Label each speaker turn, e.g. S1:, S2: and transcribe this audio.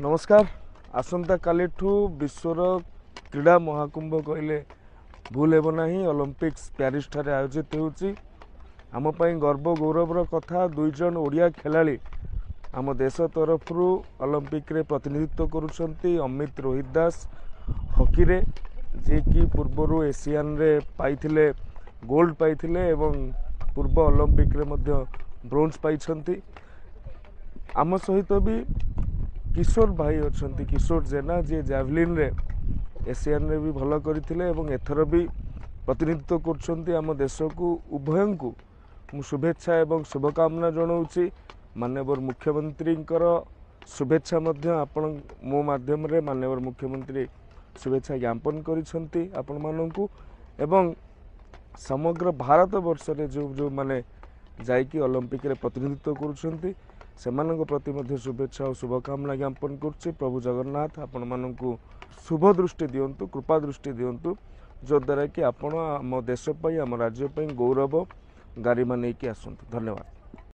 S1: नमस्कार। आसंता कालीठू विश्वर क्रीड़ा महाकुंभ कहले भूल हेब नाही। ओलंपिक्स पेरिस ठारे आयोजित होउची। आम पई गर्व गौरवर कथा दुई जन ओडिया खेलाड़ी आम देश तरफरु ओलंपिक रे प्रतिनिधित्व करुछंती। अमित रोहित दास हॉकी रे जे कि पूर्वरु एशियन रे पाइथिले गोल्ड पाइथिले एवं पूर्व ओलंपिक रे मध्य ब्रोंज पाइछंती। आम सहित भी किशोर भाई अच्छा किशोर जेना जी जैवलिन रे एशियन रे भी भल करथिले एवं एथर भी प्रतिनिधित्व करछंती। आम देश को उभय को मु शुभेच्छा एवं शुभकामना जनाऊँगी। माननीय मुख्यमंत्री शुभेच्छा मध्य आपण मो माध्यम रे माननीय मुख्यमंत्री शुभेच्छा ज्ञापन करिसंती आपण माननकु एवं समग्र भारत वर्ष रे जो माने जाइकी ओलंपिक रे प्रतिनिधित्व करुछंती सेमानक प्रति मध्य शुभेच्छा और शुभकामना ज्ञापन करुच्ची। प्रभु जगन्नाथ आपण माननकु शुभ दृष्टि दियंतु, कृपा दृष्टि दियंतु, जो द्वारा कि आपण आम देश पई आम राज्य पई गौरव गारिमा नेकी आसंतु। धन्यवाद।